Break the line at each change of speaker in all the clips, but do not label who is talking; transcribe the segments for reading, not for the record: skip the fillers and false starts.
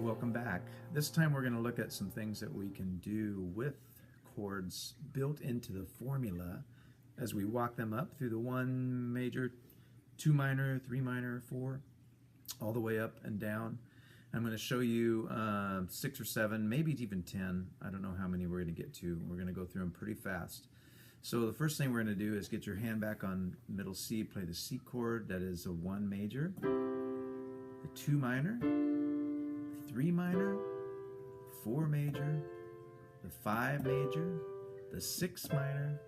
welcome back. This time we're going to look at some things that we can do with chords built into the formula as we walk them up through the 1 major, 2 minor, 3 minor, 4, all the way up and down. I'm going to show you 6 or 7, maybe even 10. I don't know how many we're going to get to. We're going to go through them pretty fast. So the first thing we're going to do is get your hand back on middle C, play the C chord. That is a 1 major, the 2 minor, 3 minor, 4 major, the 5 major, the 6 minor,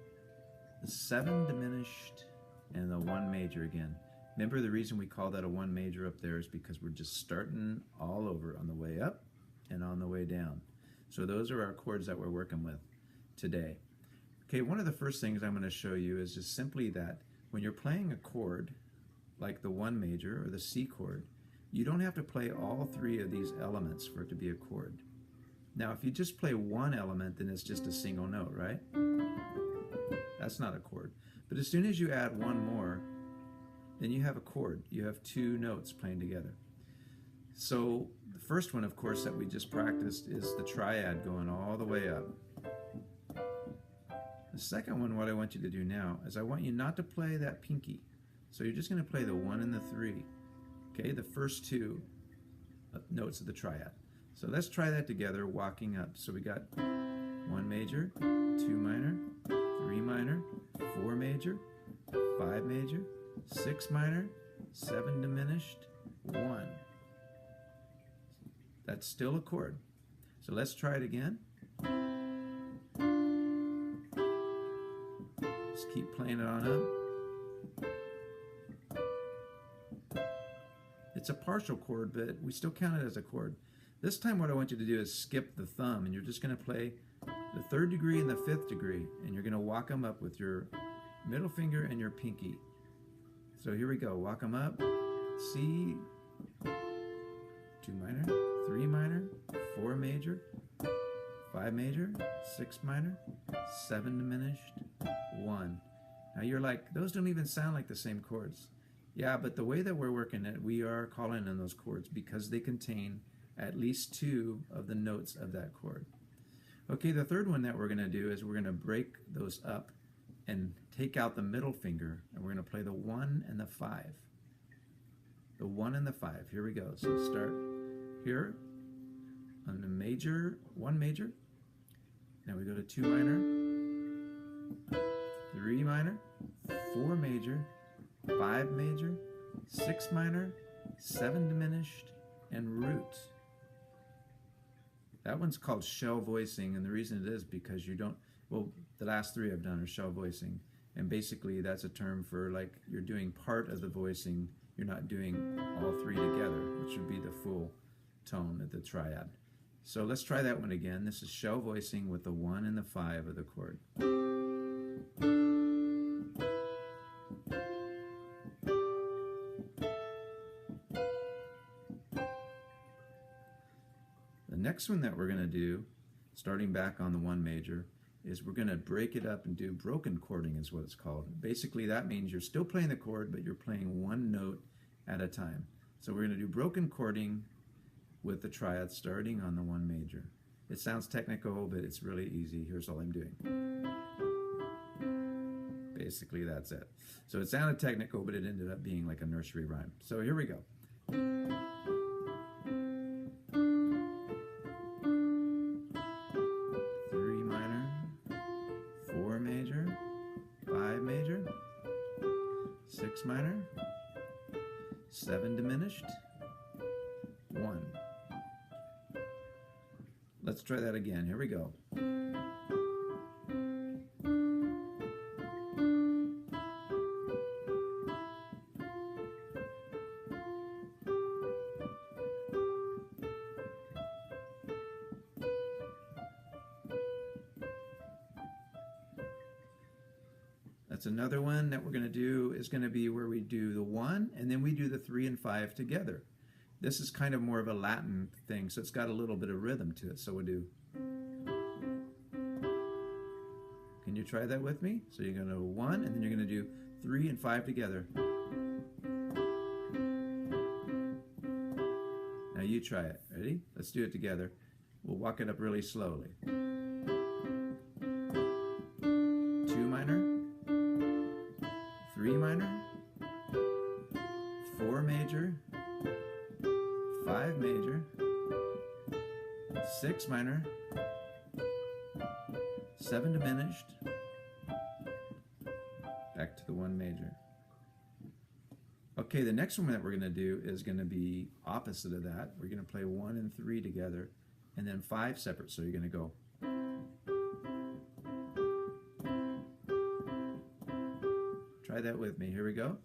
the 7 diminished, and the 1 major again. Remember, the reason we call that a 1 major up there is because we're just starting all over on the way up and on the way down. So those are our chords that we're working with today. Okay, one of the first things I'm going to show you is just simply that when you're playing a chord like the 1 major or the C chord, you don't have to play all 3 of these elements for it to be a chord. Now, if you just play one element, then it's just a single note, right? That's not a chord. But as soon as you add one more, then you have a chord. You have 2 notes playing together. So the first one, of course, that we just practiced is the triad going all the way up. The second one, what I want you to do now is I want you not to play that pinky. So you're just going to play the 1 and the 3. Okay, the first 2 notes of the triad. So let's try that together, walking up. So we got 1 major, 2 minor, 3 minor, 4 major, 5 major, 6 minor, 7 diminished, 1. That's still a chord. So let's try it again. Just keep playing it on up. It's a partial chord, but we still count it as a chord. This time what I want you to do is skip the thumb, and you're just going to play the 3rd degree and the 5th degree, and you're going to walk them up with your middle finger and your pinky. So here we go. Walk them up. C, 2 minor, 3 minor, 4 major, 5 major, 6 minor, 7 diminished, 1. Now you're like, those don't even sound like the same chords. Yeah, but the way that we're working it, we are calling in those chords because they contain at least 2 of the notes of that chord. Okay, the third one that we're going to do is we're going to break those up and take out the middle finger, and we're going to play the 1 and the 5. The 1 and the 5. Here we go. So start here on the major, 1 major. Now we go to 2 minor, 3 minor, 4 major, 5 major, 6 minor, 7 diminished, and root. That one's called shell voicing, and the reason it is because you don't, well, the last 3 I've done are shell voicing, and basically that's a term for like you're doing part of the voicing, you're not doing all 3 together, which would be the full tone of the triad. So let's try that one again. This is shell voicing with the 1 and the 5 of the chord. The next one that we're going to do, starting back on the 1 major, is we're going to break it up and do broken chording is what it's called. Basically that means you're still playing the chord, but you're playing 1 note at a time. So we're going to do broken chording with the triad starting on the 1 major. It sounds technical, but it's really easy. Here's all I'm doing. Basically that's it. So it sounded technical, but it ended up being like a nursery rhyme. So here we go. 3 minor, 4 major, 5 major, 6 minor, 7 diminished, 1. Let's try that again. Here we go. That's another one that we're going to do is going to be where we do the 1 and then we do the 3 and 5 together. This is kind of more of a Latin thing, so it's got a little bit of rhythm to it. So we'll do. Can you try that with me? So you're going to do 1 and then you're going to do 3 and 5 together. Now you try it. Ready? Let's do it together. We'll walk it up really slowly. 2 minor, 3 minor, 4 major, 5 major, 6 minor, 7 diminished, back to the 1 major. Okay, the next one that we're going to do is going to be opposite of that. We're going to play 1 and 3 together, and then 5 separate. So you're going to go. Try that with me. Here we go.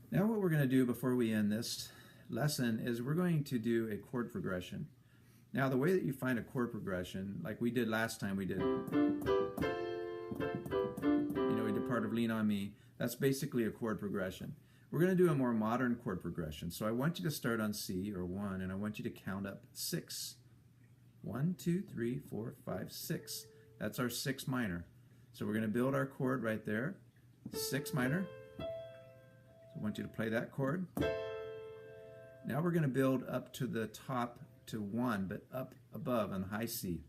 Now what we're going to do before we end this lesson is we're going to do a chord progression. Now the way that you find a chord progression, like we did last time, we did part of Lean On Me. That's basically a chord progression. We're going to do a more modern chord progression. So I want you to start on C or 1, and I want you to count up 6. 1, 2, 3, 4, 5, 6. That's our 6 minor. So we're going to build our chord right there. 6 minor. I want you to play that chord. Now we're going to build up to the top to 1, but up above on the high C.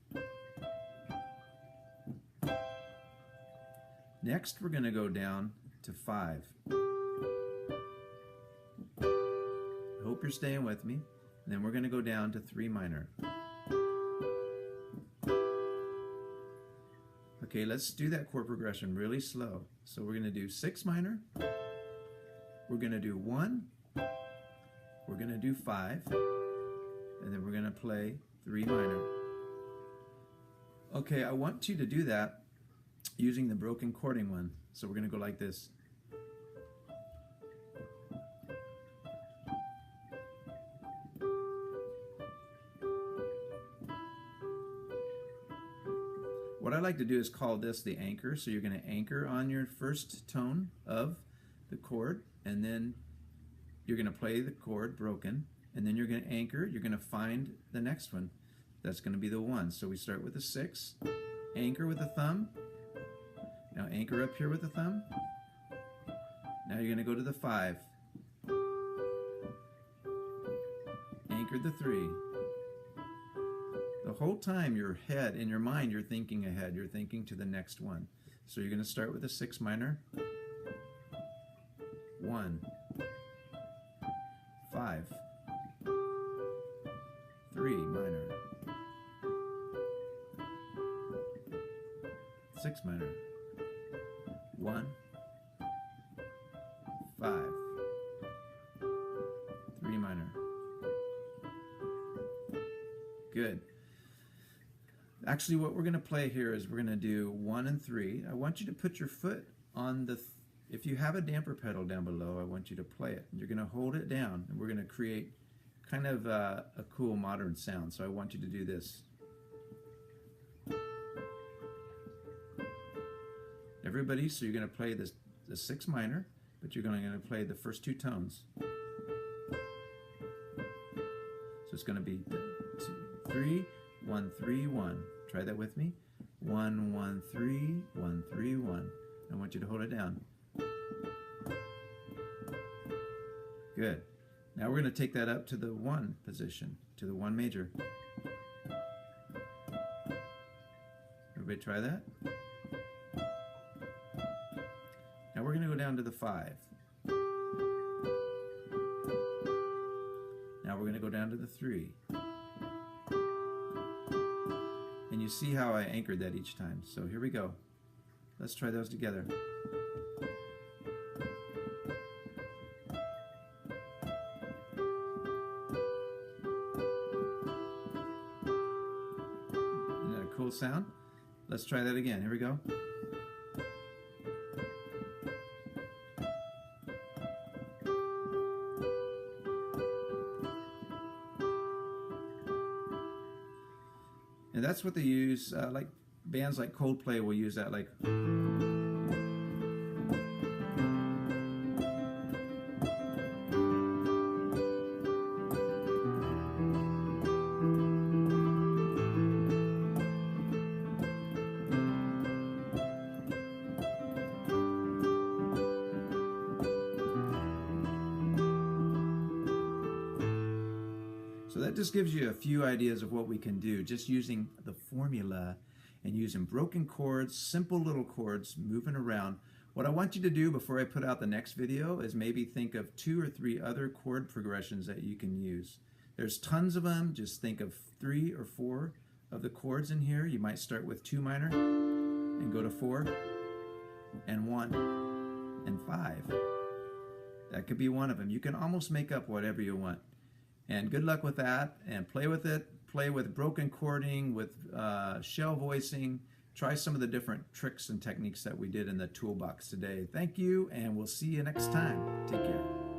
Next we're going to go down to 5. I hope you're staying with me. And then we're going to go down to 3 minor. Okay, let's do that chord progression really slow. So we're going to do 6 minor. We're going to do 1, we're going to do 5, and then we're going to play 3 minor. Okay, I want you to do that using the broken chording one. So we're going to go like this. What I like to do is call this the anchor. So you're going to anchor on your first tone of the chord, and then you're going to play the chord broken, and then you're going to anchor. You're going to find the next one. That's going to be the 1. So we start with the 6, anchor with the thumb. Now anchor up here with the thumb. Now you're going to go to the 5, anchor the 3. The whole time your head, in your mind, you're thinking ahead. You're thinking to the next one. So you're going to start with the 6 minor. 1, 5, 3 minor, 6 minor, 1, 5, 3 minor. Good. Actually, what we're going to play here is we're going to do 1 and 3. I want you to put your foot on the if you have a damper pedal down below, I want you to play it. You're going to hold it down, and we're going to create kind of a cool modern sound. So I want you to do this. Everybody, so you're going to play the 6 minor, but you're going to play the first 2 tones. So it's going to be 2, 3, 1, 3, 1. Try that with me. 1, 1, 3, 1, 3, 1. I want you to hold it down. Good. Now we're going to take that up to the 1 position, to the 1 major. Everybody try that? Now we're going to go down to the 5. Now we're going to go down to the 3. And you see how I anchored that each time. So here we go. Let's try those together. Isn't that a cool sound? Let's try that again. Here we go. And that's what they use, like bands like Coldplay will use that, like. that just gives you a few ideas of what we can do just using the formula and using broken chords, simple little chords moving around. What I want you to do before I put out the next video is maybe think of 2 or 3 other chord progressions that you can use. There's tons of them. Just think of 3 or 4 of the chords in here. You might start with 2 minor and go to 4 and 1 and 5. That could be one of them. You can almost make up whatever you want. And good luck with that, and play with it. Play with broken chording, with shell voicing. Try some of the different tricks and techniques that we did in the toolbox today. Thank you, and we'll see you next time. Take care.